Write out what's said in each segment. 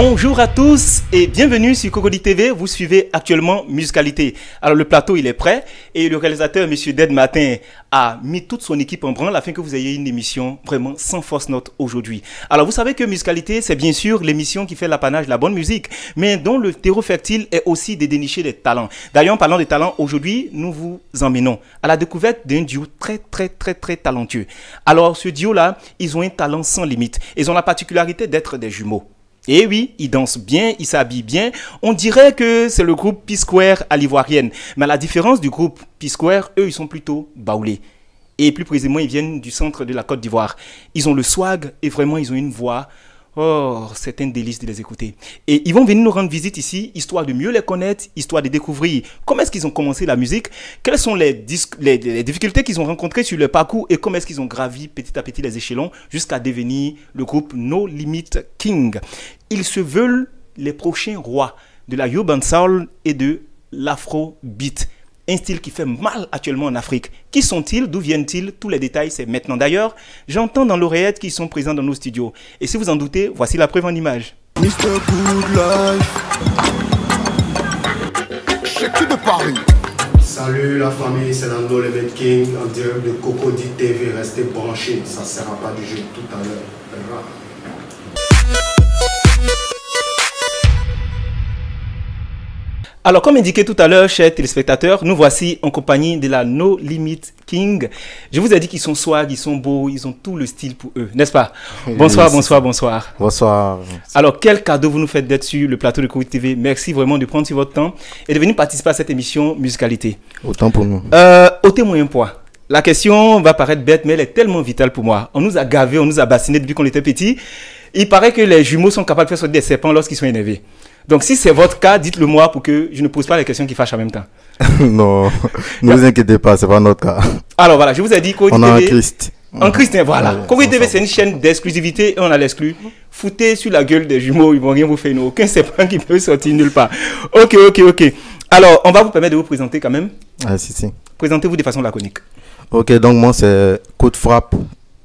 Bonjour à tous et bienvenue sur Cocody TV. Vous suivez actuellement Musicalité. Alors le plateau il est prêt et le réalisateur Monsieur Dead Matin a mis toute son équipe en branle afin que vous ayez une émission vraiment sans fausse note aujourd'hui. Alors vous savez que Musicalité c'est bien sûr l'émission qui fait l'apanage de la bonne musique, mais dont le terreau fertile est aussi de dénicher des talents. D'ailleurs en parlant de talents, aujourd'hui nous vous emmenons à la découverte d'un duo très talentueux. Alors ce duo là, ils ont un talent sans limite. Ils ont la particularité d'être des jumeaux. Et oui, ils dansent bien, ils s'habillent bien. On dirait que c'est le groupe P-Square à l'ivoirienne. Mais à la différence du groupe P-Square, eux, ils sont plutôt baoulés. Et plus précisément, ils viennent du centre de la Côte d'Ivoire. Ils ont le swag et vraiment, ils ont une voix. Oh, c'est un délice de les écouter. Et ils vont venir nous rendre visite ici, histoire de mieux les connaître, histoire de découvrir comment est-ce qu'ils ont commencé la musique, quelles sont les difficultés qu'ils ont rencontrées sur le parcours et comment est-ce qu'ils ont gravi petit à petit les échelons jusqu'à devenir le groupe No Limit King. Ils se veulent les prochains rois de la urban soul et de l'afrobeat. Un style qui fait mal actuellement en Afrique. Qui sont-ils? D'où viennent-ils? Tous les détails, c'est maintenant. D'ailleurs, j'entends dans l'oreillette qu'ils sont présents dans nos studios. Et si vous en doutez, voici la preuve en image. Mr. Good Life. C'est qui de Paris? Salut la famille, c'est la No Limit King en direct de Cocody TV. Restez branchés, ça ne sera pas du jeu tout à l'heure. Alors, comme indiqué tout à l'heure, chers téléspectateurs, nous voici en compagnie de la No Limit King. Je vous ai dit qu'ils sont swag, ils sont beaux, ils ont tout le style pour eux, n'est-ce pas? Bonsoir, bonsoir, bonsoir. Bonsoir. Alors, quel cadeau vous nous faites d'être sur le plateau de Cocody TV. Merci vraiment de prendre sur votre temps et de venir participer à cette émission Musicalité. Autant pour nous. Ôtez-moi un poids. La question va paraître bête, mais elle est tellement vitale pour moi. On nous a gavés, on nous a bassinés depuis qu'on était petits. Il paraît que les jumeaux sont capables de faire sortir des serpents lorsqu'ils sont énervés. Donc, si c'est votre cas, dites-le moi pour que je ne pose pas les questions qui fâchent en même temps. Non, ne vous inquiétez pas, c'est pas notre cas. Alors voilà, je vous ai dit Cocody On a un TV. Christ. En Christ, voilà. Ouais, Cocody TV, c'est une chaîne d'exclusivité et on a l'exclu. Foutez sur la gueule des jumeaux, ils vont rien vous faire. Aucun serpent qui peut sortir nulle part. Ok. Alors, on va vous permettre de vous présenter quand même. Ah, si. Présentez-vous de façon laconique. Ok, donc moi c'est Coup de Frappe.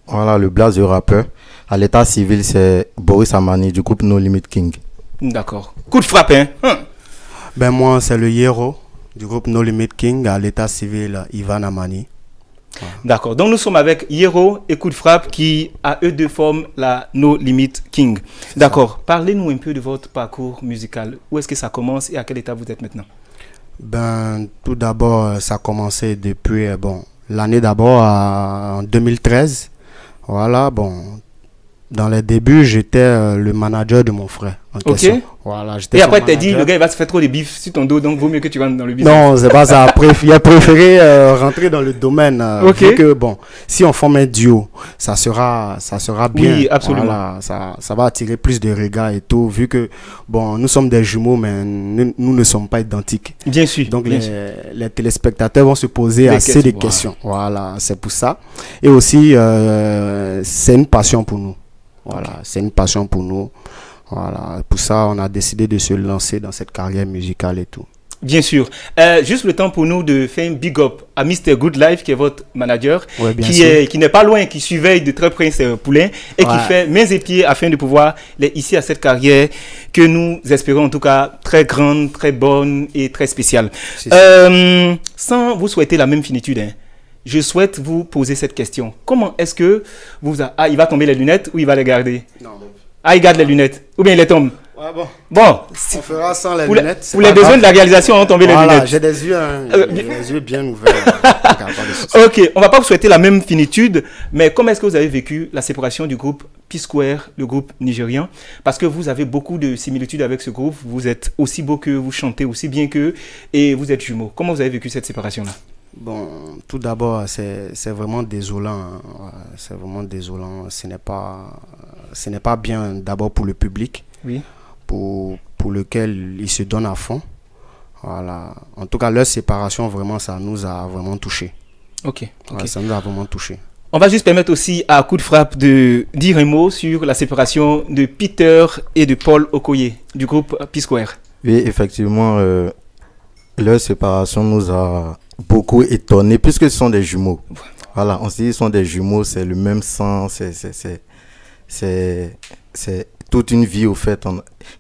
Voilà, le blaze du rappeur. À l'état civil, c'est Boris Amani du groupe No Limit King. D'accord. Coup de frappe, hein. Ben moi, c'est le Yero du groupe No Limit King à l'état civil Ivan Amani. Voilà. D'accord. Donc nous sommes avec Yero et Coup de Frappe qui, à eux deux, forment la No Limit King. D'accord. Parlez-nous un peu de votre parcours musical. Où est-ce que ça commence et à quel état vous êtes maintenant? Ben, tout d'abord, ça a commencé depuis, l'année d'abord en 2013. Voilà, dans les débuts, j'étais le manager de mon frère en question. Voilà, et après, tu t'es dit, le gars, il va se faire trop de bif sur ton dos, donc vaut mieux que tu rentres dans le business. Non, c'est pas ça. Il a préféré rentrer dans le domaine. Vu que, si on forme un duo, ça sera bien. Oui, absolument. Voilà, ça va attirer plus de regards et tout, vu que, nous sommes des jumeaux, mais nous ne sommes pas identiques. Bien sûr. Donc, les téléspectateurs vont se poser assez de questions. Voilà, c'est pour ça. Et aussi, c'est une passion pour nous. Voilà, c'est une passion pour nous. Voilà, pour ça, on a décidé de se lancer dans cette carrière musicale et tout. Bien sûr. Juste le temps pour nous de faire un big up à Mr. Good Life, qui est votre manager, qui n'est pas loin, qui surveille de très près ses poulains et qui fait mains et pieds afin de pouvoir les hisser à cette carrière que nous espérons en tout cas très grande, très bonne et très spéciale. Sans vous souhaiter la même finitude, je souhaite vous poser cette question. Comment est-ce que il va tomber les lunettes ou il va les garder? Non. Ah, il garde les lunettes. Ou bien il les tombe. Ouais, bon. On fera sans les lunettes. Pour les besoins de la réalisation, on va tomber les lunettes. J'ai des yeux, les yeux bien ouverts. Ok, on va pas vous souhaiter la même finitude, mais comment est-ce que vous avez vécu la séparation du groupe P-Square, le groupe nigérian? Parce que vous avez beaucoup de similitudes avec ce groupe. Vous êtes aussi beau qu'eux, vous chantez aussi bien qu'eux et vous êtes jumeaux. Comment vous avez vécu cette séparation-là? Tout d'abord, c'est vraiment désolant. C'est vraiment désolant. Ce n'est pas bien d'abord pour le public, pour lequel ils se donnent à fond. Voilà. En tout cas, leur séparation, vraiment, ça nous a vraiment touchés. Ok. Ça nous a vraiment touchés. On va juste permettre aussi à Coup de Frappe de dire un mot sur la séparation de Peter et de Paul Okoye du groupe P-Square. Oui, effectivement, leur séparation nous a beaucoup étonnés puisque ce sont des jumeaux. Voilà, on se dit qu'ils sont des jumeaux, c'est le même sang, c'est toute une vie au fait.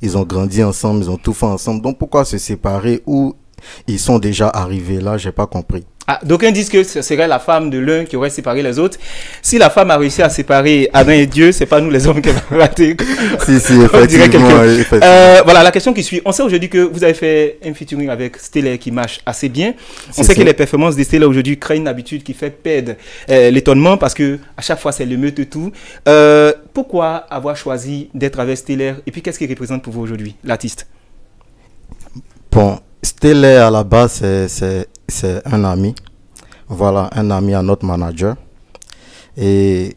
Ils ont grandi ensemble, ils ont tout fait ensemble. Donc pourquoi se séparer ou ils sont déjà arrivés là? J'ai pas compris. Ah, d'aucuns disent que ce serait la femme de l'un qui aurait séparé les autres. Si la femme a réussi à séparer Adam et Dieu, c'est pas nous les hommes qui avons raté. Si, effectivement. Voilà, la question qui suit. On sait aujourd'hui que vous avez fait un featuring avec Stellaire qui marche assez bien. On sait que les performances de Stellaire aujourd'hui créent une habitude qui fait perdre l'étonnement parce que à chaque fois c'est le meute tout. Pourquoi avoir choisi d'être avec Stellaire et puis qu'est-ce qu'il représente pour vous aujourd'hui, l'artiste? Bon, Stellaire à la base c'est un ami, voilà, un ami à notre manager. Et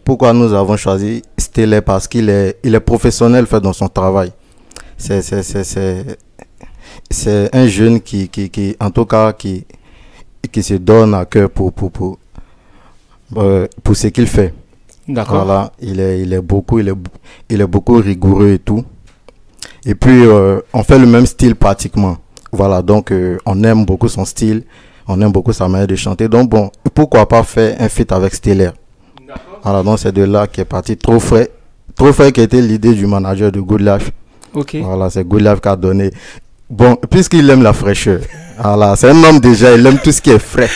pourquoi nous avons choisi Stellaire? Parce qu'il est professionnel fait dans son travail. C'est un jeune qui en tout cas qui se donne à cœur pour ce qu'il fait. D'accord. Voilà, il est beaucoup rigoureux et tout. Et puis on fait le même style pratiquement. Voilà, donc on aime beaucoup son style, on aime beaucoup sa manière de chanter. Donc bon, pourquoi pas faire un feat avec Stellaire? Voilà, donc c'est de là qu'est parti Trop Frais qui a été l'idée du manager de Good Life. Ok. Voilà, c'est Good Life qui a donné. Bon, puisqu'il aime la fraîcheur. Voilà, c'est un homme déjà, il aime tout ce qui est frais.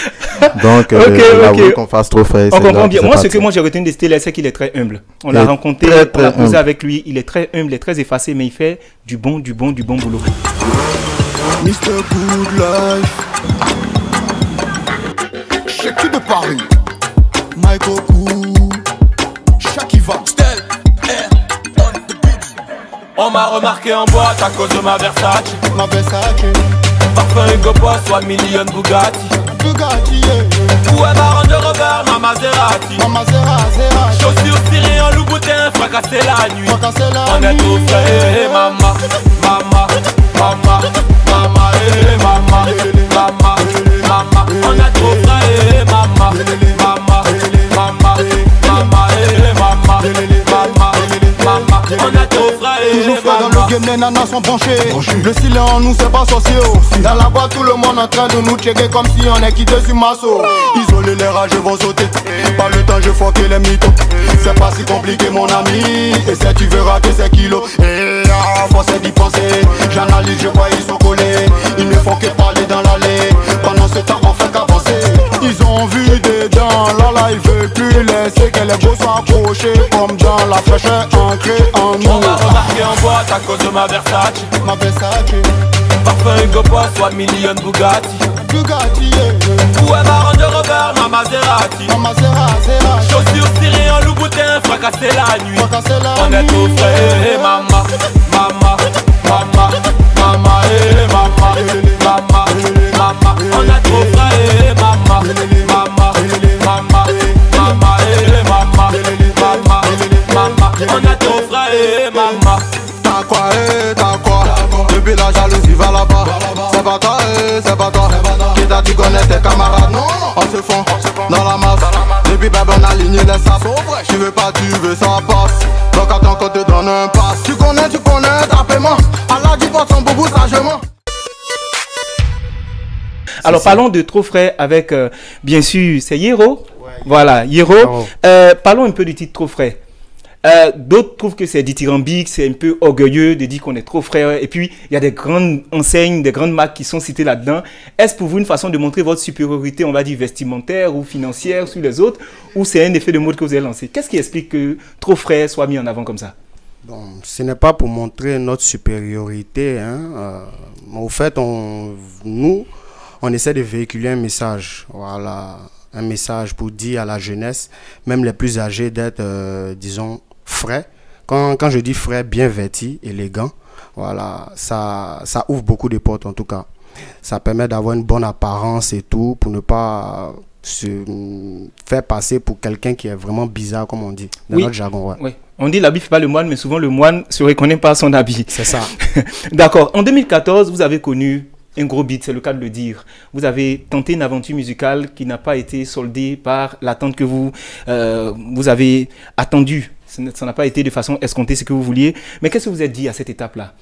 Donc, il a voulu qu'on fasse Trop Frais. On comprend bien. Moi, ce que j'ai retenu de Stellaire, c'est qu'il est très humble. On l'a rencontré, on l'a posé avec lui. Il est très humble, il est très effacé, mais il fait du bon boulot. Mr. Good Life. Checky de Paris. Michael Kou. Shakiva. Stel. On m'a remarqué en boîte à cause de ma Versace. Ma Versace. Parfum Hugo Boss, 1 million Bugatti. Bugatti, yeah. Ouais, Baron de Robert, ma Maserati. Ma Maserati. Chaussures tirées en Louboutin, fracassé la nuit. Fracassé la On est nuit. trop frais, mama, mama, mama, mama, mama, mama, mama. On est trop frais, mama, mama, mama, mama, mama, mama, mama. On est trop frais, toujours frais dans le game, les nanas sont branchés. Le style en nous, c'est pas sociaux. Dans la boîte, tout le monde en train de nous checker comme si on est quitté sur Masso. Isoler les rageux vont sauter. Pas le temps, je fucké les mythos. C'est pas si compliqué, mon ami. Et si tu verras que c'est kilo. Et force d'y penser. J'analyse, je vois, ils sont collés. Ils ne font que parler dans l'allée. Pendant ce temps, on fait qu'avancer. Ils ont vu des dents, là, ils veulent plus laisser que les beaux soient accrochés. Comme dans la fraîcheur ancrée en nous. On m'a remarqué en boîte à cause de ma Versace. Ma Versace. Parfum Hugo Boss, 1 million Bugatti. Bugatti, yeah. Ouais, Baron de Robert, ma Maserati. Ma Maserati. Chaussures tirées en Louboutin, fracassé la nuit. Fracassé la On est nuit. trop frais, mama, mama, mama, mama, mama, mama, mama. On est trop frais, mama, mama, mama, mama, mama, mama. On est trop frais, mama. T'as quoi, depuis la jalousie va là-bas. C'est pas toi, c'est pas toi. Qui t'a dit connaître tes camarades? Non, on se fond dans la masse. Depuis bébé on a aligné les sables. Tu veux pas, tu veux, ça passe. Donc attends qu'on te donne un pass. Tu connais, ta paiement. Allah dit pas son boubou sagement. Alors parlons de Trop Frais avec, bien sûr, c'est Yero. Voilà, Yero. Parlons un peu du titre Trop Frais. D'autres trouvent que c'est dithyrambique, c'est un peu orgueilleux de dire qu'on est trop frère. Et puis, il y a des grandes enseignes, des grandes marques qui sont citées là-dedans. Est-ce pour vous une façon de montrer votre supériorité, on va dire, vestimentaire ou financière sur les autres? Ou c'est un effet de mode que vous avez lancé? Qu'est-ce qui explique que Trop Frais soit mis en avant comme ça? Bon, ce n'est pas pour montrer notre supériorité. Au fait, nous, on essaie de véhiculer un message. Voilà, un message pour dire à la jeunesse, même les plus âgés, d'être, disons, frais. Quand je dis frais, bien vêtis, élégant, voilà, ça ouvre beaucoup de portes en tout cas. Ça permet d'avoir une bonne apparence et tout, pour ne pas se faire passer pour quelqu'un qui est vraiment bizarre, comme on dit, dans notre jargon. Ouais. Oui. On dit l'habit fait pas le moine, mais souvent le moine se reconnaît par son habit. C'est ça. D'accord. En 2014, vous avez connu un gros beat, c'est le cas de le dire. Vous avez tenté une aventure musicale qui n'a pas été soldée par l'attente que vous avez attendue. Ça n'a pas été de façon escomptée ce que vous vouliez. Mais qu'est-ce que vous êtes dit à cette étape-là?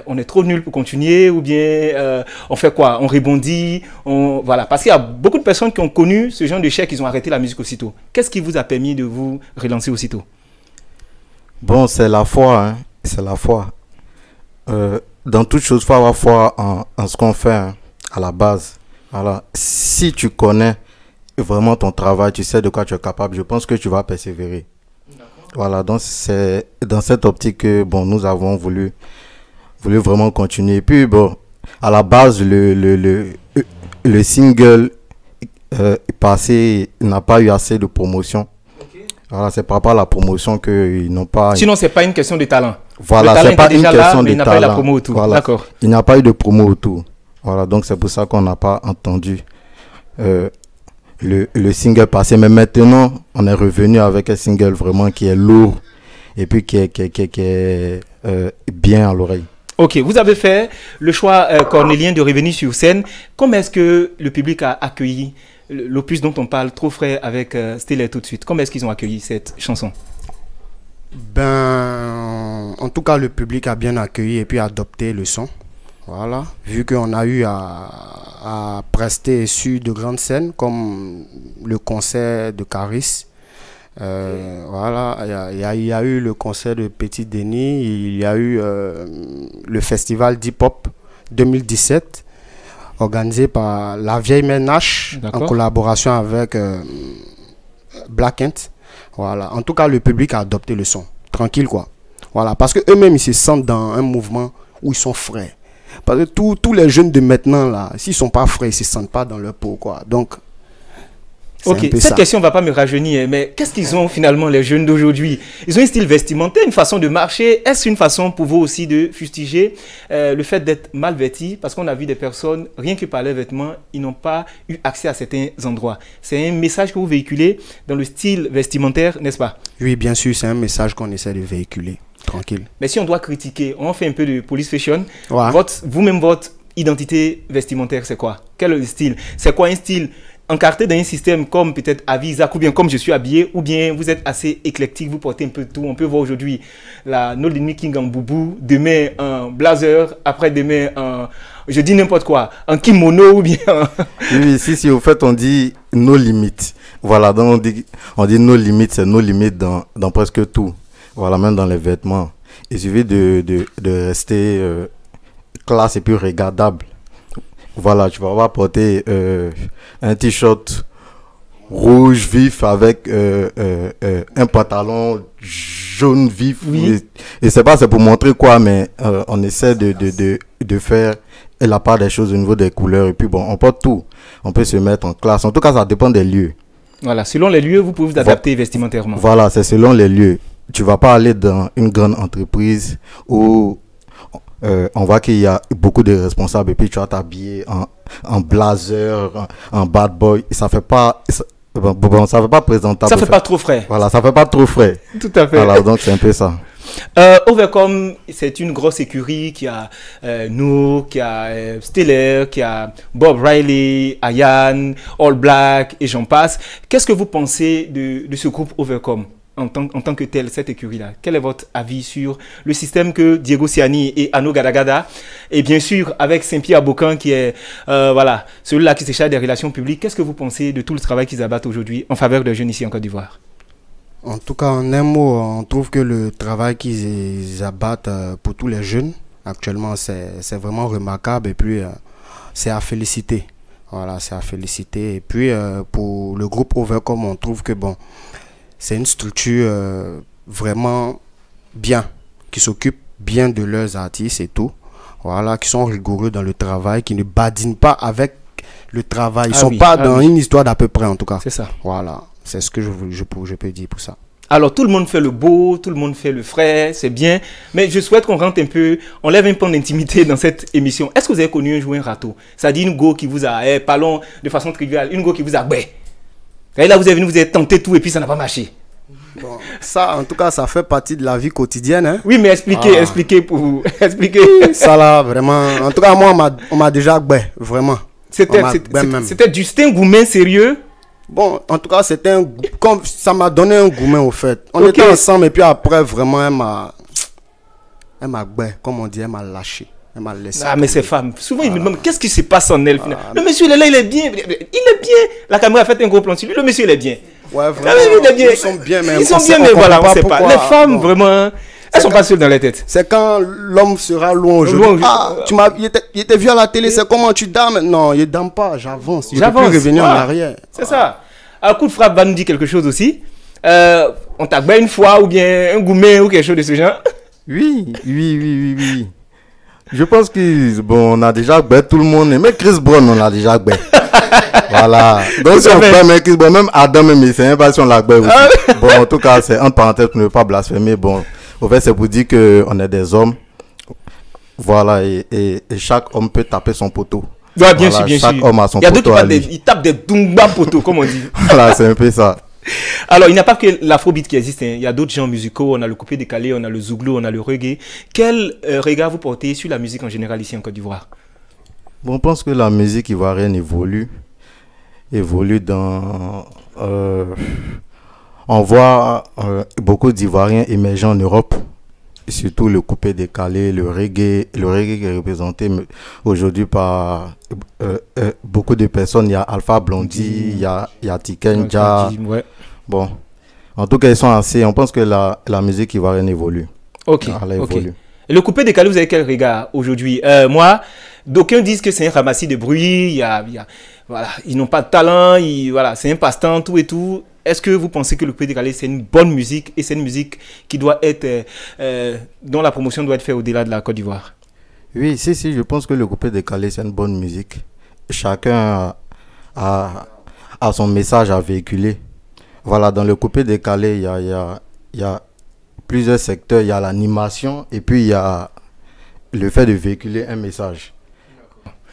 On est trop nul pour continuer ou bien on fait quoi? On rebondit? Voilà. Parce qu'il y a beaucoup de personnes qui ont connu ce genre d'échec, ils ont arrêté la musique aussitôt. Qu'est-ce qui vous a permis de vous relancer aussitôt? Bon, c'est la foi, hein. C'est la foi. Dans toute chose, il faut avoir foi en ce qu'on fait, hein, à la base. Voilà. Si tu connais vraiment ton travail, tu sais de quoi tu es capable, je pense que tu vas persévérer. Voilà, donc c'est dans cette optique que bon, nous avons voulu vraiment continuer. Et puis bon, à la base, le single passé n'a pas eu assez de promotion. Voilà, c'est par rapport à la promotion qu'ils n'ont pas... Sinon, c'est pas une question de talent. Voilà, c'est pas une question de talent. Il n'y a pas eu la promo autour. Voilà. D'accord. Il n'y a pas eu de promo autour. Voilà, donc c'est pour ça qu'on n'a pas entendu le single passé. Mais maintenant, on est revenu avec un single vraiment qui est lourd et puis qui est bien à l'oreille. Ok, vous avez fait le choix cornélien de revenir sur scène. Comment est-ce que le public a accueilli l'opus dont on parle, Trop frais, avec Stellaire tout de suite? Comment est-ce qu'ils ont accueilli cette chanson? Ben, en tout cas, le public a bien accueilli et puis adopté le son. Voilà, vu qu'on a eu à prester sur de grandes scènes comme le concert de Caris. Voilà, il y a eu le concert de Petit Denis, il y a eu le festival d'hip hop 2017 organisé par La Vieille Ménache en collaboration avec Black Ant. Voilà, en tout cas le public a adopté le son, tranquille quoi. Voilà, parce que eux-mêmes ils se sentent dans un mouvement où ils sont frais. Parce que tous les jeunes de maintenant là, s'ils sont pas frais, ils se sentent pas dans leur peau quoi. Donc ok, cette question ne va pas me rajeunir, mais qu'est-ce qu'ils ont finalement les jeunes d'aujourd'hui? Ils ont un style vestimentaire, une façon de marcher. Est-ce une façon pour vous aussi de fustiger le fait d'être mal vêtis? Parce qu'on a vu des personnes, rien que par leurs vêtements, ils n'ont pas eu accès à certains endroits. C'est un message que vous véhiculez dans le style vestimentaire, n'est-ce pas? Oui, bien sûr, c'est un message qu'on essaie de véhiculer, tranquille. Mais si on doit critiquer, on fait un peu de police fashion. Ouais. Vous-même, votre identité vestimentaire, c'est quoi? Quel est le style? C'est quoi un style encarté dans un système comme peut-être Avisa, ou bien comme je suis habillé, ou bien vous êtes assez éclectique, vous portez un peu de tout. On peut voir aujourd'hui la No Limit King en boubou, demain un blazer, après-demain un, je dis n'importe quoi, un kimono ou bien... Oui, si, au fait on dit no limit. Voilà, donc on dit no limit, c'est no limit dans presque tout. Voilà, même dans les vêtements. Il suffit de rester classe et puis regardable. Voilà, tu vas pas porter un t-shirt rouge vif avec un pantalon jaune vif. Oui. Et c'est pas, c'est pour montrer quoi, mais on essaie de faire la part des choses au niveau des couleurs. Et puis bon, on porte tout. On peut se mettre en classe. En tout cas, ça dépend des lieux. Voilà, selon les lieux, vous pouvez vous adapter vestimentairement. Voilà, c'est selon les lieux. Tu vas pas aller dans une grande entreprise où on voit qu'il y a beaucoup de responsables et puis tu vas t'habiller en blazer, en bad boy. Ça fait pas, ça fait pas présentable. Ça fait pas trop frais. Voilà, ça fait pas trop frais. Tout à fait. Voilà, donc c'est un peu ça. Overcome, c'est une grosse écurie qui a nous, qui a Stellaire, qui a Bob Riley, Ayan, All Black et j'en passe. Qu'est-ce que vous pensez de ce groupe Overcome en tant que tel, cette écurie-là? Quel est votre avis sur le système que Diego Siani et Ano Gadagada, et bien sûr avec Saint-Pierre Bocan qui est voilà, celui-là qui se charge des relations publiques, qu'est-ce que vous pensez de tout le travail qu'ils abattent aujourd'hui en faveur des jeunes ici en Côte d'Ivoire? En tout cas, en un mot, on trouve que le travail qu'ils abattent pour tous les jeunes, actuellement, c'est vraiment remarquable et puis c'est à féliciter. Voilà, c'est à féliciter. Et puis, pour le groupe Overcome, on trouve que bon, c'est une structure vraiment bien, qui s'occupe bien de leurs artistes et tout. Voilà, qui sont rigoureux dans le travail, qui ne badinent pas avec le travail. Ils ne sont pas dans une histoire d'à peu près, en tout cas. C'est ça. Voilà. C'est ce que je peux dire pour ça. Alors, tout le monde fait le beau, tout le monde fait le frais, c'est bien. Mais je souhaite qu'on rentre un peu, on lève un peu d'intimité dans cette émission. Est-ce que vous avez connu un joueur râteau? C'est-à-dire une go qui vous a, parlons de façon triviale, une go qui vous a, et là, vous êtes venu, vous avez tenté tout et puis ça n'a pas marché. Bon, ça, en tout cas, ça fait partie de la vie quotidienne. Hein? Oui, mais expliquez pour vous. Expliquez. Ça là, vraiment. En tout cas, moi, on m'a déjà, vraiment. C'était juste un gourmet sérieux? Bon, en tout cas, c'était comme ça m'a donné un gourmet au fait. On était ensemble et puis après, vraiment, elle m'a, comme on dit, elle m'a lâché. Elle m'a laissé. Ah, mais ces femmes, souvent ils me demandent qu'est-ce qui se passe en elle. Le monsieur, il est là, il est bien. Il est bien. La caméra a fait un gros plan sur lui. Le monsieur, il est bien. Ouais, Ah, mais bien. Ils sont bien, mais Ils sont bien, mais voilà, on sait pas. Les femmes, bon, vraiment, elles sont pas seules dans la tête. c'est quand l'homme sera loin aujourd'hui. Loin, Ah, il était vu à la télé, c'est comment tu dames? Non, il dame pas, j'avance. Il ne peut plus revenir en arrière. C'est ça. Un coup de frappe va nous dire quelque chose aussi. On t'a gagné une fois ou bien un gourmet ou quelque chose de ce genre. Oui. Je pense que bon, on a déjà gagné tout le monde. Mais Chris Brown, on a déjà gagné. Voilà. Donc si on fait même Chris Brown, même Adam, mais c'est pas si on l'a gagné aussi. Bon, en tout cas, c'est entre parenthèses pour ne pas blasphémer. Bon, au fait, c'est pour dire qu'on est des hommes. Voilà, et chaque homme peut taper son poteau. Ouais, bien sûr, voilà, bien chaque sûr. homme a son Il y a poteau d'autres à lui. ils tapent des dumba poteaux, comme on dit. Voilà, c'est un peu ça. Alors, il n'y a pas que l'afrobeat qui existe. Hein. Il y a d'autres genres musicaux. On a le coupé décalé, on a le zouglou, on a le reggae. Quel regard vous portez sur la musique en général ici en Côte d'Ivoire? Bon, on pense que la musique ivoirienne évolue dans... on voit beaucoup d'Ivoiriens émergents en Europe, surtout le coupé décalé, le reggae qui est représenté aujourd'hui par beaucoup de personnes. Il y a Alpha Blondy, il y a Tiken Jah. Ouais. Bon, en tout cas, ils sont assez... On pense que la musique ivoirienne évolue. Ok, Elle ok. évolue. Et le coupé décalé, vous avez quel regard aujourd'hui? Moi, d'aucuns disent que c'est un ramassis de bruit. Voilà, ils n'ont pas de talent. Voilà, c'est un passe-temps, tout et tout. Est-ce que vous pensez que le coupé décalé, c'est une bonne musique et c'est une musique qui doit être, dont la promotion doit être faite au-delà de la Côte d'Ivoire? Oui, si, je pense que le coupé décalé, c'est une bonne musique. Chacun a son message à véhiculer. Voilà, dans le coupé décalé, il y a plusieurs secteurs. Il y a l'animation et puis il y a le fait de véhiculer un message.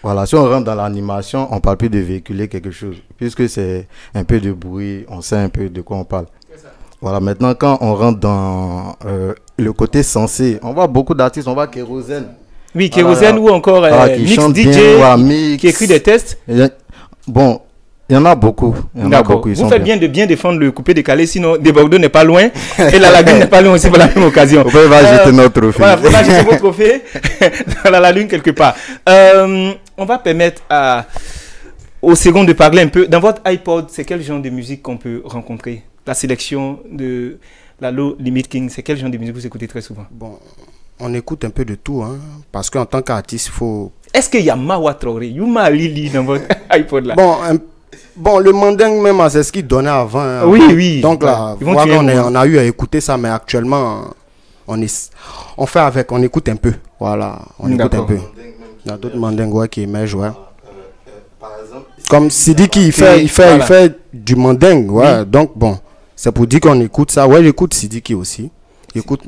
Voilà, si on rentre dans l'animation, on ne parle plus de véhiculer quelque chose. Puisque c'est un peu de bruit, on sait un peu de quoi on parle. Voilà, maintenant quand on rentre dans le côté sensé, on voit beaucoup d'artistes, on voit Kérosène. Oui, Kérosène ou encore qui Mix chante DJ, bien, voilà, Mix. qui écrit des tests. Bon, il y en a beaucoup. D'accord. Vous faites bien de bien défendre le coupé décalé, sinon des Bordeaux n'est pas loin et la lagune n'est pas loin aussi pour la même occasion. On va jeter notre trophée. Voilà, on va jeter votre trophée dans la lagune quelque part. On va permettre au second de parler un peu. Dans votre iPod, c'est quel genre de musique qu'on peut rencontrer? La sélection de la Low Limit King, c'est quel genre de musique vous écoutez très souvent? Bon, on écoute un peu de tout, hein, parce qu'en tant qu'artiste, il faut... Est-ce qu'il y a Mawa Traoré, Yuma Lili dans votre iPod là? Bon, le mandingue même, c'est ce qu'il donnait avant. Hein. Oui. Donc là, voilà, on a eu à écouter ça, mais actuellement, on fait avec, on écoute un peu. Voilà, on écoute un peu. Il y a d'autres mandingues qui émergent, ouais. Comme Sidiki, il fait du mandingue, ouais. Oui. Donc bon, c'est pour dire qu'on écoute ça. Ouais, j'écoute Sidiki aussi. J'écoute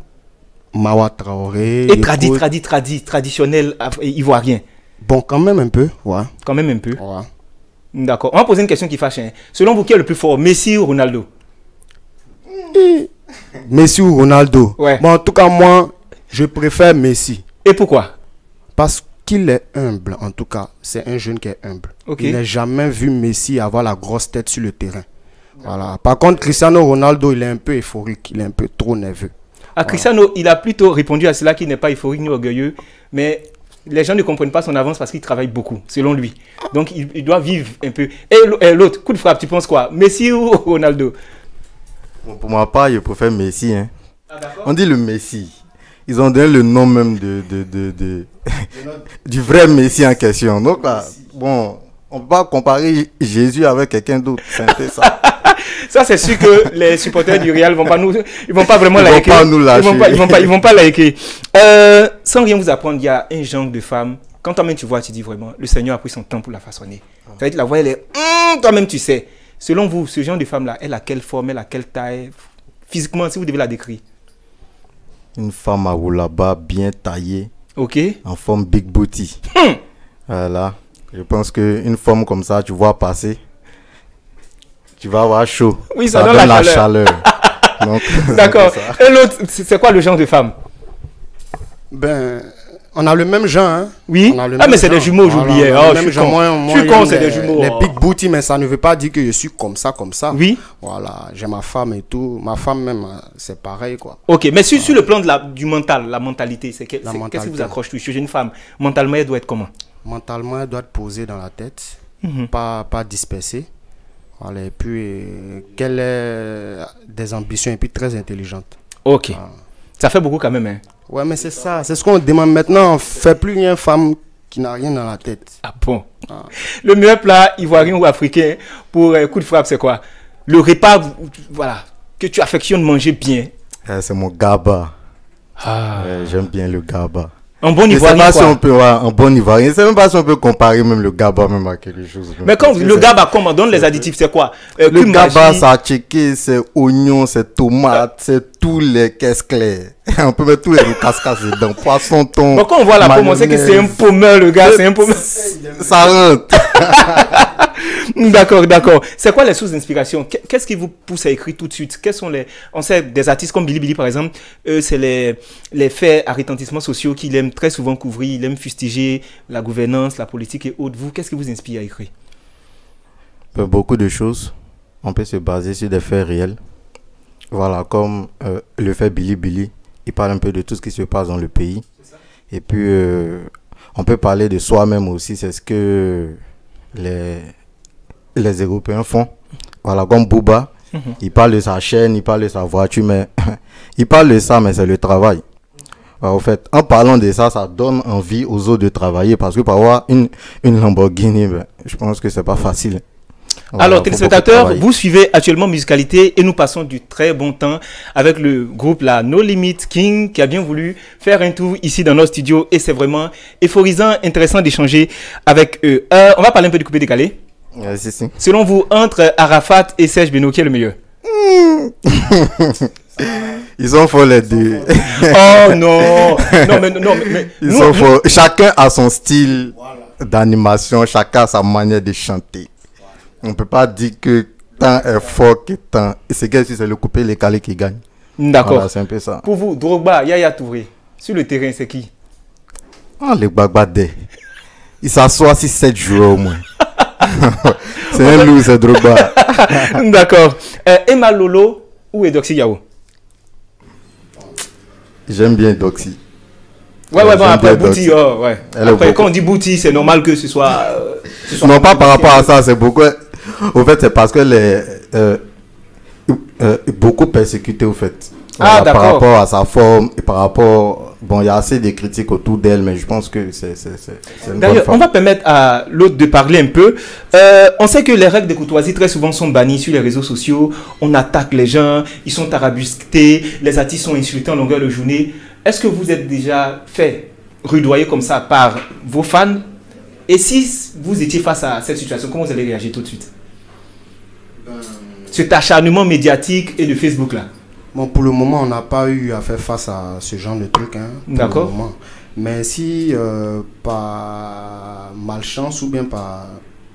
Mawa Traoré. Et traditionnel ivoirien. Bon, quand même un peu, ouais. Quand même un peu. Ouais. D'accord. On va poser une question qui fâche. Hein. Selon vous, qui est le plus fort, Messi ou Ronaldo? Messi ou Ronaldo? Ouais. Bon, en tout cas, moi, je préfère Messi. Et pourquoi? Parce qu'il est humble, en tout cas. C'est un jeune qui est humble. Okay. Il n'a jamais vu Messi avoir la grosse tête sur le terrain. Voilà. Par contre, Cristiano Ronaldo, il est un peu euphorique. Il est un peu trop nerveux. Cristiano, il a plutôt répondu à cela qu'il n'est pas euphorique ni orgueilleux. Mais les gens ne comprennent pas son avance parce qu'il travaille beaucoup, selon lui. Donc, il doit vivre un peu. Et l'autre, coup de frappe, tu penses quoi? Messi ou Ronaldo? Bon, pour ma part, je préfère Messi. Hein. On dit le Messi. Ils ont donné le nom même du vrai Messi en question. Donc là, bon, on ne peut pas comparer Jésus avec quelqu'un d'autre. C'est un peu ça. Ça, c'est sûr que les supporters du Real ils vont pas vraiment liker. Ils vont pas nous lâcher. Ils vont pas liker. Sans rien vous apprendre, il y a un genre de femme. Quand toi-même tu vois, tu dis vraiment, le Seigneur a pris son temps pour la façonner. Ça veut dire, la voix, elle est, toi-même tu sais. Selon vous, ce genre de femme-là, elle a quelle forme, elle a quelle taille? Physiquement, si vous devez la décrire. Une femme à roulaba bien taillée. Ok. En forme big booty. Voilà. Je pense qu'une forme comme ça, tu vois passer. Tu vas avoir chaud. Oui, ça donne la chaleur. D'accord. Et l'autre, c'est quoi le genre de femme? Ben, on a le même genre. Hein? Oui. Mais c'est des jumeaux, j'oubliais. Je suis con, c'est des jumeaux. Les big booty, mais ça ne veut pas dire que je suis comme ça. Oui. Voilà, j'ai ma femme et tout. Ma femme même, c'est pareil, quoi. Ok, mais sur le plan du mental, la mentalité, qu'est-ce qui vous accroche tout? Je suis une femme. Mentalement, elle doit être comment? Mentalement, elle doit être posée dans la tête, pas dispersée. Voilà, et puis, qu'elle ait des ambitions et puis très intelligente. Ok. Ça fait beaucoup quand même. Hein. Ouais, mais c'est ça. C'est ce qu'on demande maintenant. On ne fait plus une femme qui n'a rien dans la tête. Ah bon? Le meilleur plat ivoirien ou africain pour coup de frappe, c'est quoi? Le repas, voilà, que tu affectionnes manger bien. C'est mon gaba. Ah. J'aime bien le gaba. Un bon ivoirien, si on peut, un bon ivoirien. C'est même pas si on peut comparer même le gaba même à quelque chose. Mais quand le gaba, comment on donne les additifs, c'est quoi? Le gaba, ça a checké, c'est oignons, c'est tomates, c'est tous les caisses claires. On peut mettre tous les cascas dedans. Poisson, thon. Bon, quand on voit la pomme, on sait que c'est un paumeur, le gars, c'est un paumeur. Ça rentre. D'accord, d'accord. C'est quoi les sources d'inspiration? Qu'est-ce qui vous pousse à écrire tout de suite? Quels sont les... On sait des artistes comme Billy Billy, par exemple, eux, c'est les faits à retentissement sociaux qu'il aime très souvent couvrir. Il aime fustiger la gouvernance, la politique et autres. Vous, qu'est-ce qui vous inspire à écrire? Beaucoup de choses. On peut se baser sur des faits réels. Voilà, comme le fait Billy Billy. Il parle un peu de tout ce qui se passe dans le pays. Et puis, on peut parler de soi-même aussi. C'est ce que les Européens font. Voilà, comme Booba. Il parle de sa chaîne, il parle de sa voiture, mais il parle de ça, mais c'est le travail. En fait, en parlant de ça, ça donne envie aux autres de travailler. Parce que pour avoir une Lamborghini, ben, je pense que c'est pas facile. Voilà, alors, téléspectateurs, vous suivez actuellement Musicalité et nous passons du très bon temps avec le groupe la No Limit King qui a bien voulu faire un tour ici dans nos studios et c'est vraiment euphorisant, intéressant d'échanger avec eux. On va parler un peu du coupé décalé. Si. Selon vous, entre Arafat et Serge Beno, qui est le meilleur? Ils sont forts les deux. Oh non. mais Ils sont forts. Chacun a son style d'animation, chacun a sa manière de chanter. On ne peut pas dire que tant est fort que tant. C'est le coupé décalé qui gagne. D'accord. Voilà, c'est un peu ça. Pour vous, Drogba, Yaya Touré, sur le terrain, c'est qui? Les Bagbadais. Il s'assoit 6-7 jours au moins. C'est un loup, c'est Drogba. D'accord. Emma Lolo ou Edoxy Yao? J'aime bien Doxy. Ouais, bon, après Bouti, ouais. Après, quand on dit Bouti, c'est normal que ce soit non, pas par rapport à ça, c'est beaucoup. Au fait, c'est parce que beaucoup persécuté, au fait. Voilà, par rapport à sa forme et par rapport. Bon, il y a assez de critiques autour d'elle, mais je pense que c'est une D'ailleurs, bonne femme. on va permettre à l'autre de parler un peu. On sait que les règles de courtoisie très souvent sont bannies sur les réseaux sociaux. On attaque les gens, ils sont tarabusqués, les artistes sont insultés en longueur de journée. Est-ce que vous êtes déjà fait rudoyer comme ça par vos fans? Et si vous étiez face à cette situation, comment vous allez réagir tout de suite? Cet acharnement médiatique et de Facebook là. Bon, pour le moment, on n'a pas eu à faire face à ce genre de truc. Hein, d'accord. Mais si par malchance ou bien par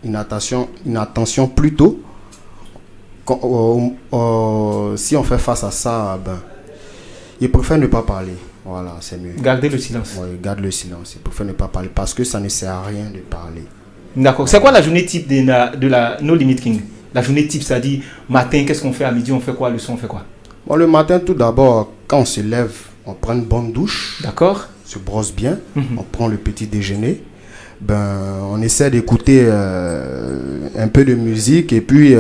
inattention plutôt, si on fait face à ça, ben, il préfère ne pas parler. Voilà, c'est mieux. Garder le silence. Oui, garde le silence. Il préfère ne pas parler parce que ça ne sert à rien de parler. D'accord. C'est quoi la journée type de la No Limit King? La journée type, ça dit matin, qu'est-ce qu'on fait? À midi, on fait quoi? Le soir, on fait quoi? Bon, le matin, tout d'abord, quand on se lève, on prend une bonne douche. D'accord. Se brosse bien. On prend le petit déjeuner. Ben, on essaie d'écouter un peu de musique et puis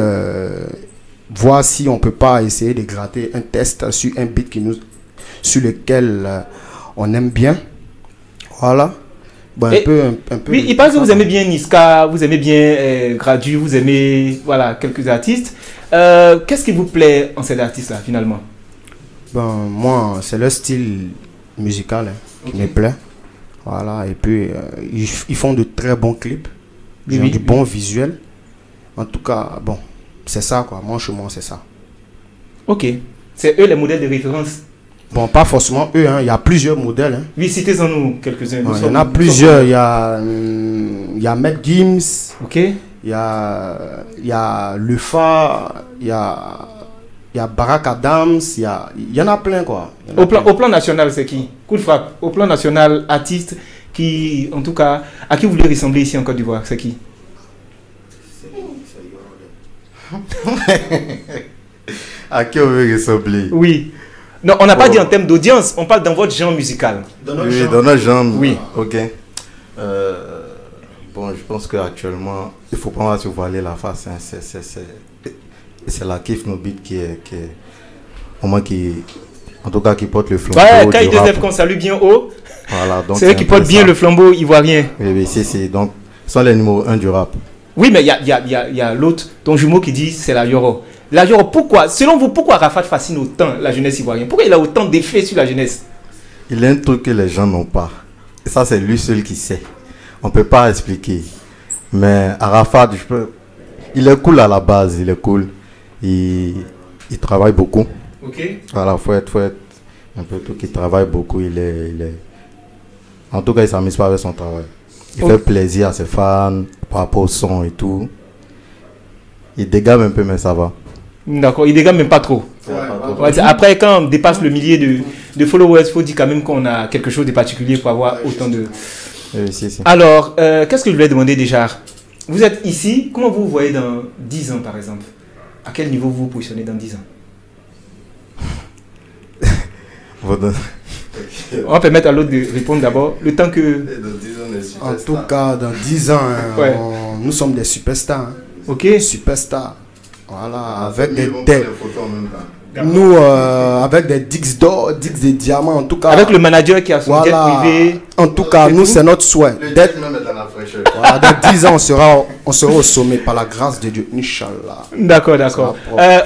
voir si on peut pas essayer de gratter un test sur un beat sur lequel on aime bien. Voilà. Bon, un peu, oui, il paraît que vous aimez bien Niska, vous aimez bien Gradu, vous aimez voilà, quelques artistes. Qu'est-ce qui vous plaît en ces artistes-là, finalement? Ben, moi, c'est leur style musical qui me plaît. Voilà, et puis, ils font de très bons clips. Ils ont du bon visuel. En tout cas, bon, c'est ça, quoi. Moi, chez moi, c'est ça. Ok. C'est eux les modèles de référence? Bon, pas forcément eux, hein. Il y a plusieurs modèles. Hein. Oui, citez-en nous quelques-uns. Il y en a plusieurs. Il y a Matt Gims. Ok. Il y a Lefa, il y a Barack Adams, il y en a plein, quoi. Au plan national, c'est qui? Coup de frappe. Au plan national, artiste qui, en tout cas, à qui vous voulez ressembler ici en Côte d'Ivoire, c'est qui? À qui on veut ressembler? Oui. Non, on n'a pas dit en termes d'audience, on parle dans votre genre musical. Dans notre genre. Oui. Ok. Bon, je pense qu'actuellement, il ne faut pas se voiler la face. Hein. C'est la Kif Nobit qui est au moins en tout cas qui porte le flambeau. Ouais, K2F qu'on salue bien haut. Voilà, donc c'est eux qui portent bien le flambeau ivoirien. Oui, donc, ce sont les numéros 1 du rap. Oui, mais il y a l'autre, ton jumeau qui dit c'est la Yoro. La Yoro, pourquoi, selon vous, pourquoi Arafat fascine autant la jeunesse ivoirienne? Pourquoi il a autant d'effets sur la jeunesse? Il a un truc que les gens n'ont pas. Et ça, c'est lui seul qui sait. On ne peut pas expliquer. Mais Arafat, il est cool à la base, il est cool. Il travaille beaucoup. Ok. Voilà, faut être un peu tout, il travaille beaucoup. En tout cas, il ne s'amuse pas avec son travail. Il fait plaisir à ses fans par rapport au son et tout. Il dégame un peu, mais ça va. D'accord, il dégame même pas trop. Ouais, après, quand on dépasse le millier de followers, il faut dire quand même qu'on a quelque chose de particulier pour avoir autant de... Si. Alors, qu'est-ce que je voulais demander déjà? Vous êtes ici, comment vous vous voyez dans 10 ans par exemple? À quel niveau vous vous positionnez dans 10 ans? On va permettre à l'autre de répondre d'abord, le temps que... En tout cas, dans 10 ans, ouais. Nous sommes des superstars. Hein. Ok. Superstars. Voilà, avec nous, avec des dix d'or, dix de diamants, en tout cas. Avec le manager qui a son jet privé. En tout cas, nous, c'est notre souhait. Voilà, dans 10 ans, on sera au sommet par la grâce de Dieu. Inch'Allah. D'accord.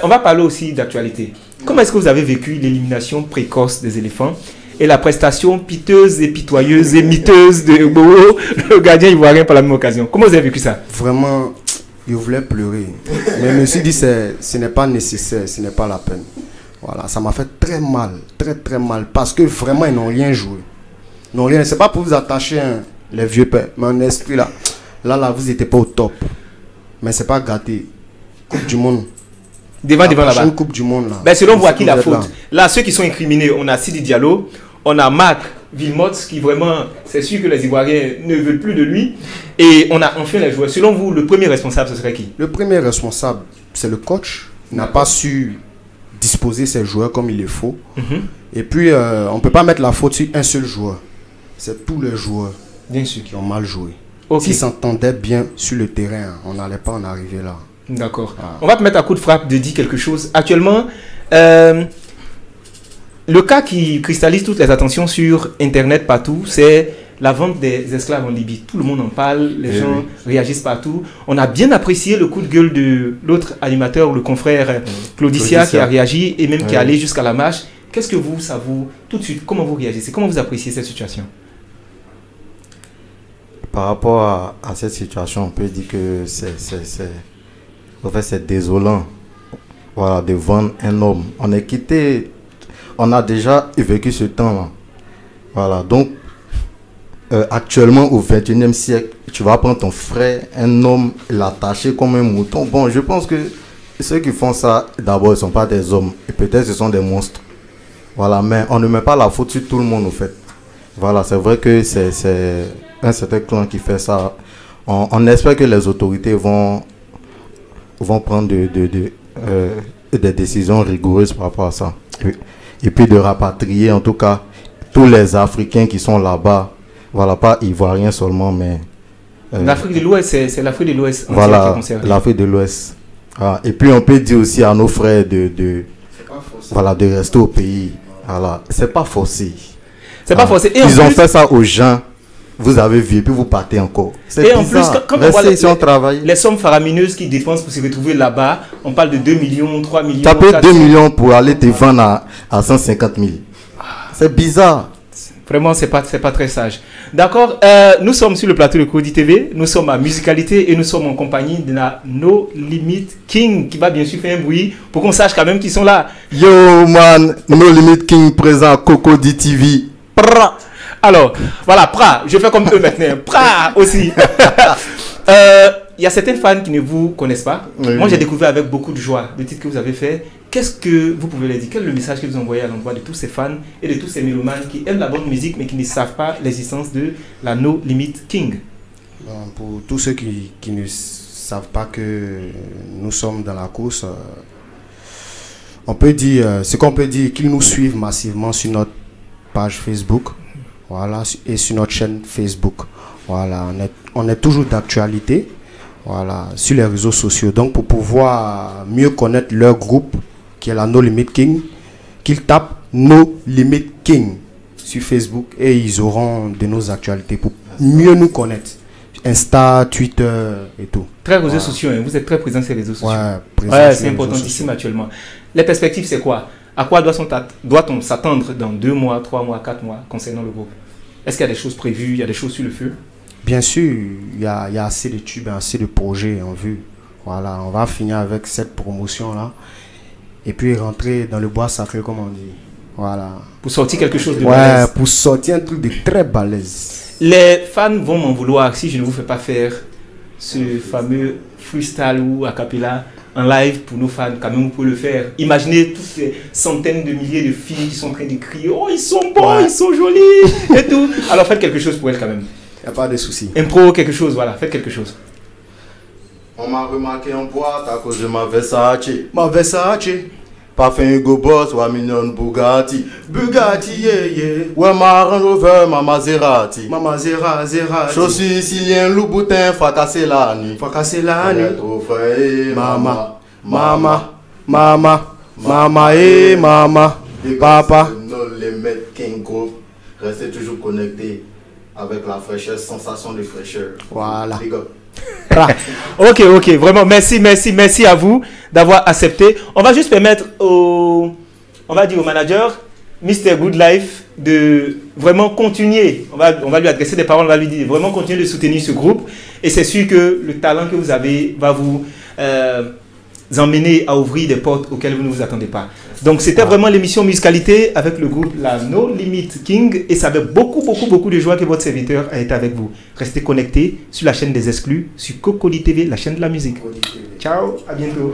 On va parler aussi d'actualité. Comment est-ce que vous avez vécu l'élimination précoce des éléphants et la prestation piteuse et pitoyeuse et miteuse de Bobo, le gardien ivoirien, par la même occasion? Comment vous avez vécu ça? Vraiment, je voulais pleurer. Mais je me suis dit, ce n'est pas nécessaire, ce n'est pas la peine. Voilà, ça m'a fait très mal, très mal. Parce que vraiment, ils n'ont rien joué. Ils n'ont rien. Ce n'est pas pour vous attacher, hein, les vieux pères. Mais en esprit, là, vous n'étiez pas au top. Mais ce n'est pas gâté. Coupe du monde. Devant là-bas. Coupe du monde là. Ben, selon vous, à qui la faute? Là, ceux qui sont incriminés, on a Sidi Diallo, on a Marc Wilmots qui vraiment, c'est sûr que les Ivoiriens ne veulent plus de lui. Et on a enfin les joueurs. Selon vous, le premier responsable, ce serait qui? Le premier responsable, c'est le coach. Il n'a pas su disposer ses joueurs comme il le faut. Et puis, on ne peut pas mettre la faute sur un seul joueur. C'est tous les joueurs qui ont mal joué. S'ils s'entendaient bien sur le terrain, on n'allait pas en arriver là. D'accord. On va te mettre à coup de frappe de dire quelque chose. Actuellement, le cas qui cristallise toutes les attentions sur Internet partout, c'est la vente des esclaves en Libye. Tout le monde en parle, les gens réagissent partout. On a bien apprécié le coup de gueule de l'autre animateur, le confrère Claudicia, qui a réagi et même qui est allé jusqu'à la marche. Qu'est-ce que vous, tout de suite, comment vous réagissez? Comment vous appréciez cette situation? Par rapport à cette situation, on peut dire que c'est désolant, voilà, de vendre un homme. On a déjà vécu ce temps-là. Voilà, donc, actuellement, au 21e siècle, tu vas prendre ton frère, un homme, l'attacher comme un mouton. Bon, je pense que ceux qui font ça, d'abord, ils ne sont pas des hommes. Et peut-être ce sont des monstres. Voilà, mais on ne met pas la faute sur tout le monde, au fait. Voilà, c'est vrai que c'est un certain clan qui fait ça. On espère que les autorités vont prendre des décisions rigoureuses par rapport à ça. Et puis de rapatrier, en tout cas, tous les Africains qui sont là-bas. Voilà, pas Ivoiriens seulement, mais... L'Afrique de l'Ouest, c'est l'Afrique de l'Ouest. Voilà, l'Afrique de l'Ouest. Ah, et puis on peut dire aussi à nos frères de rester au pays. Voilà, c'est pas forcé. C'est pas forcé. Et ils ont fait ça aux gens. Vous avez vu, et puis vous partez encore. Et en plus, quand on voit les sommes faramineuses qu'ils dépensent pour se retrouver là-bas, on parle de 2 millions, 3 millions. Tu as payé 2 millions pour aller te vendre à 150 000. C'est bizarre. Vraiment, c'est pas très sage. D'accord, nous sommes sur le plateau de Cody TV, nous sommes à Musicalité et nous sommes en compagnie de la No Limit King qui va bien sûr faire un bruit pour qu'on sache quand même qu'ils sont là. Yo man, No Limit King présent à Cody TV. Pra. Alors, voilà, Pra, je fais comme eux maintenant. Pra aussi. Il y a certains fans qui ne vous connaissent pas. Oui, moi, j'ai découvert avec beaucoup de joie le titre que vous avez fait. Qu'est-ce que vous pouvez leur dire? Quel est le message que vous envoyez à l'endroit de tous ces fans et de tous ces mélomanes qui aiment la bonne musique mais qui ne savent pas l'existence de la No Limit King? Pour tous ceux qui ne savent pas que nous sommes dans la course, on peut dire, ce qu'on peut dire, qu'ils nous suivent massivement sur notre page Facebook. Voilà, et sur notre chaîne Facebook. Voilà, on est toujours d'actualité, voilà, sur les réseaux sociaux. Donc pour pouvoir mieux connaître leur groupe, qui est la No Limit King, qu'ils tapent No Limit King sur Facebook et ils auront de nos actualités pour mieux nous connaître. Insta, Twitter et tout. Très réseaux sociaux, hein. Vous êtes très présent sur les réseaux sociaux. Ouais, c'est importantissime actuellement. Les perspectives, c'est quoi? À quoi doit-on s'attendre dans 2 mois, 3 mois, 4 mois concernant le groupe? Est-ce qu'il y a des choses prévues, il y a des choses sur le feu? Bien sûr, il y a assez de tubes, assez de projets en vue. Voilà, on va finir avec cette promotion-là. Et puis rentrer dans le bois sacré, comme on dit. Voilà. Pour sortir quelque chose de balèze. Pour sortir un truc de très balèze. Les fans vont m'en vouloir si je ne vous fais pas faire ce fameux freestyle ou a cappella en live pour nos fans. Quand même, vous pouvez le faire. Imaginez toutes ces centaines de milliers de filles qui sont en train de crier « Oh, ils sont bons, ils sont jolis !» et tout. Alors faites quelque chose pour elles quand même. Il n'y a pas de souci. Impro, quelque chose, voilà, faites quelque chose. On m'a remarqué en boîte à cause de ma Versace. Ma Versace. Parfum Hugo Boss ou un million Bugatti. Bugatti, yeah, yeah. Ouais, ma Range Rover, ma Maserati. Ma Maserati. Chaussures sicilien, Louboutin, fracassé la nuit. Fracassé la nuit. Mama, mama, mama, mama, et mama, papa. No Limit King Group. Restez toujours connectés avec la fraîcheur, sensation de fraîcheur. Voilà. Big up. Ok, vraiment, merci à vous d'avoir accepté. On va juste permettre au manager, Mr. Good Life, de vraiment continuer. On va lui adresser des paroles, on va lui dire vraiment continuer de soutenir ce groupe. Et c'est sûr que le talent que vous avez va vous emmener à ouvrir des portes auxquelles vous ne vous attendez pas. Donc c'était vraiment l'émission Musicalité avec le groupe la No Limit King et ça avait beaucoup de joie que votre serviteur a été avec vous. Restez connectés sur la chaîne des exclus, sur Cocody TV, la chaîne de la musique. Ciao, à bientôt.